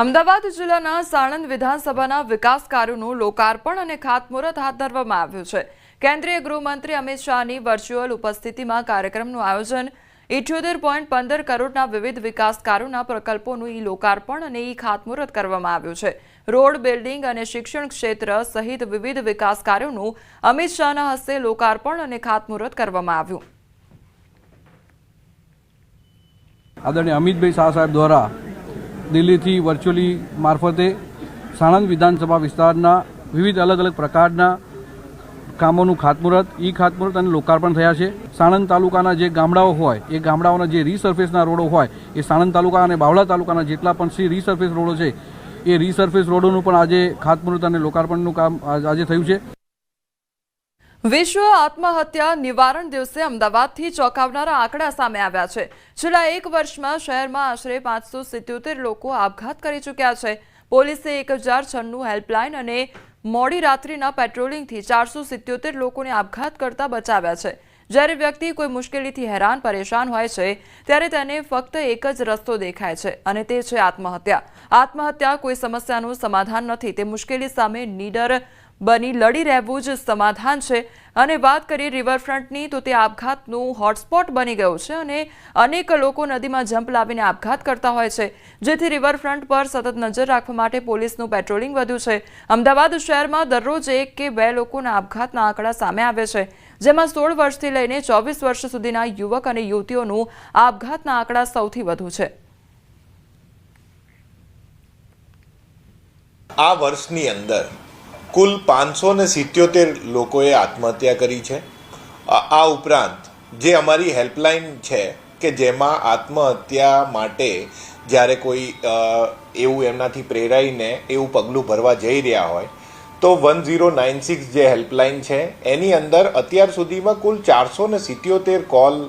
અમદાવાદ જિલ્લાના સાણંદ વિધાનસભાના વિકાસ કાર્યોનું લોકાર્પણ અને ખાતમુહૂર્ત હાથ ધરવામાં આવ્યું છે। કેન્દ્રીય ગૃહમંત્રી અમિત શાહની વર્ચ્યુઅલ ઉપસ્થિતિમાં કાર્યક્રમનું આયોજન 78.15 કરોડના વિવિધ વિકાસ કાર્યોના પ્રકલ્પોનું લોકાર્પણ અને ખાતમુહૂર્ત કરવામાં આવ્યું છે। રોડ, બિલ્ડિંગ અને શિક્ષણ ક્ષેત્ર સહિત વિવિધ વિકાસ કાર્યોનું અમિત શાહના હસ્તે લોકાર્પણ અને ખાતમુહૂર્ત કરવામાં આવ્યું। આદરણીય અમિતભાઈ શાહ સાહેબ દ્વારા દિલ્હીથી વર્ચ્યુઅલી મારફતે સાણંદ વિધાનસભા વિસ્તારના વિવિધ અલગ અલગ પ્રકારના કામોનું ખાતમુહૂર્ત, ખાતમુહૂર્ત અને લોકાર્પણ થયા છે। સાણંદ તાલુકાના જે ગામડાઓ હોય એ ગામડાઓના જે રીસર્ફેસના રોડો હોય એ સાણંદ તાલુકા અને બાવળા તાલુકાના જેટલા પણ રીસર્ફેસ રોડો છે એ રીસર્ફેસ રોડોનું પણ આજે ખાતમુહૂર્ત અને લોકાર્પણનું કામ આજે થયું છે। વિશ્વ આત્મહત્યા નિવારણ દિવસે અમદાવાદથી ચોંકાવનારા આંકડા સામે આવ્યા છે। છેલ્લા એક વર્ષમાં શહેરમાં આશરે 577 લોકો આપઘાત કરી ચૂક્યા છે। પોલીસે 1096 હેલ્પલાઇન અને મોડી રાત્રિના પેટ્રોલિંગથી 477 લોકોને આપઘાત કરતા બચાવ્યા છે। જ્યારે વ્યક્તિ કોઈ મુશ્કેલીથી હેરાન પરેશાન હોય છે ત્યારે તેને ફક્ત એક જ રસ્તો દેખાય છે અને તે છે આત્મહત્યા। આત્મહત્યા કોઈ સમસ્યાનું સમાધાન નથી, તે મુશ્કેલી સામે નીડર બની લડી રહેવું જ સમાધાન છે। અને વાત કરીએ રિવરફ્રન્ટની તો તે આપઘાતનું હોટસ્પોટ બની ગયું છે અને અનેક લોકો નદીમાં જમ્પ લાવીને આપઘાત કરતા હોય છે, જેથી રિવરફ્રન્ટ પર સતત નજર રાખવા માટે પોલીસનું પેટ્રોલિંગ વધ્યું છે। અમદાવાદ શહેરમાં દરરોજ 1 કે 2 લોકોના આપઘાતના આંકડા સામે આવે છે, જેમાં 16 વર્ષથી લઈને 24 વર્ષ સુધીના યુવક અને યુવતીઓનું આપઘાતના આંકડા સૌથી વધુ છે। આ વર્ષની અંદર કુલ 577 લોકોએ આત્મહત્યા કરી છે। આ ઉપરાંત જે અમારી હેલ્પલાઇન છે કે જેમાં આત્મહત્યા માટે જ્યારે કોઈ એવું એમનાથી પ્રેરાઈને એવું પગલું ભરવા જઈ રહ્યા હોય તો 1096 જે હેલ્પલાઇન છે એની અંદર અત્યાર સુધીમાં કુલ 477 કોલ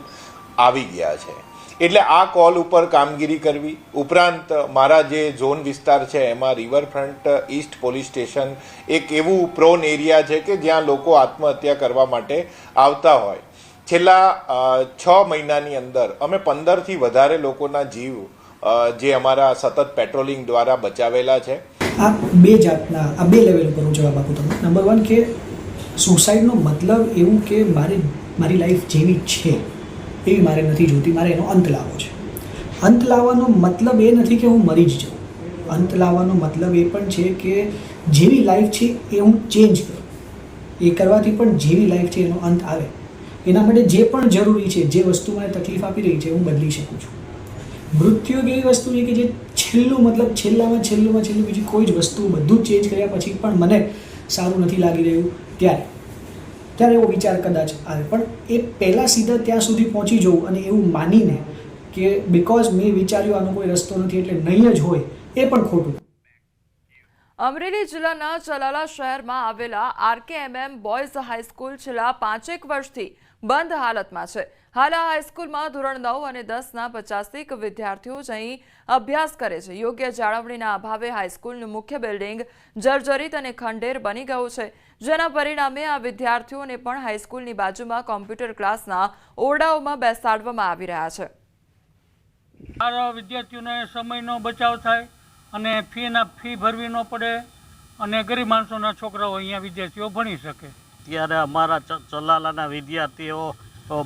આવી ગયા છે। એટલે આ કોલ ઉપર કામગીરી કરવી ઉપરાંત મારા જે ઝોન વિસ્તાર છે એમાં રિવરફ્રન્ટ ઈસ્ટ પોલીસ સ્ટેશન એક એવું પ્રોન એરિયા છે કે જ્યાં લોકો આત્મહત્યા કરવા માટે આવતા હોય। છેલ્લા 6 મહિનાની અંદર અમે 15થી વધારે લોકોના જીવ જે અમારા સતત પેટ્રોલિંગ દ્વારા બચાવેલા છે। આ બે જાતના આ બે લેવલ ઉપર હું જવાબ આપું તમને। નંબર 1 કે સુસાઇડનો મતલબ એવું કે મારી લાઈફ જેવી છે એવી મારે નથી જોતી, મારે એનો અંત લાવવો છે। અંત લાવવાનો મતલબ એ નથી કે હું મરી જ જાઉં। અંત લાવવાનો મતલબ એ પણ છે કે જેવી લાઈફ છે એ હું ચેન્જ કરું। એ કરવાથી પણ જેવી લાઈફ છે એનો અંત આવે, એના માટે જે પણ જરૂરી છે, જે વસ્તુ મને તકલીફ આપી રહી છે હું બદલી શકું છું। મૃત્યુ એક એવી વસ્તુ છે કે જે છેલ્લામાં છેલ્લું બીજી કોઈ જ વસ્તુ બધું જ ચેન્જ કર્યા પછી પણ મને સારું નથી લાગી રહ્યું ત્યારે એવો વિચાર કદાચ આવે, પણ એ પહેલાં સીધા ત્યાં સુધી પહોંચી જવું અને એવું માનીને કે બિકોઝ મેં વિચાર્યું આનો કોઈ રસ્તો નથી એટલે નહીં જ હોય, એ પણ ખોટું। અમરેલી જિલ્લાના ચલાલા શહેરમાં આવેલા RKMM બોયઝ હાઈસ્કૂલ છેલ્લા 5 વર્ષથી બંધ હાલતમાં છે। હાલ આ હાઈસ્કૂલમાં ધોરણ 9 અને 10ના 50 વિદ્યાર્થીઓ જ અહીં અભ્યાસ કરે છે। યોગ્ય જાળવણીના અભાવે હાઈસ્કૂલનું મુખ્ય બિલ્ડિંગ જર્જરિત અને ખંડેર બની ગયું છે, જેના પરિણામે આ વિદ્યાર્થીઓને પણ હાઈસ્કૂલની બાજુમાં કોમ્પ્યુટર ક્લાસના ઓરડાઓમાં બેસાડવામાં આવી રહ્યા છે। આ વિદ્યાર્થીઓને સમયનો બચાવ થાય અને ફી ભરવી ન પડે અને ગરીબ માણસોના છોકરાઓ અહીંયા વિદ્યાર્થીઓ ભણી શકે। ત્યારે અમારા ચલાલાના વિદ્યાર્થીઓ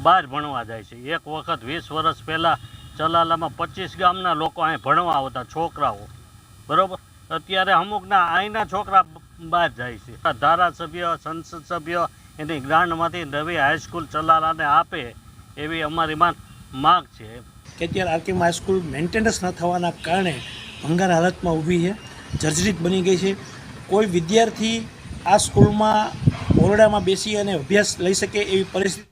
બહાર ભણવા જાય છે। એક વખત 20 વર્ષ પહેલાં ચલાલામાં 25 ગામના લોકો અહીં ભણવા આવતા છોકરાઓ, બરાબર। અત્યારે અમુકના અહીંના છોકરા બહાર જાય છે। ધારાસભ્ય, સંસદ સભ્ય એની ગ્રાન્ટમાંથી નવી હાઈસ્કૂલ ચલાલાને આપે એવી અમારી માંગ છે કે અત્યારે આરકેએમ હાઈસ્કૂલ મેન્ટેનન્સ ન થવાના કારણે ભંગાર હાલતમાં ઊભી છે, જર્જરિત બની ગઈ છે। કોઈ વિદ્યાર્થી આ સ્કૂલમાં ઓરડામાં બેસી અને અભ્યાસ લઈ શકે એવી પરિસ્થિતિ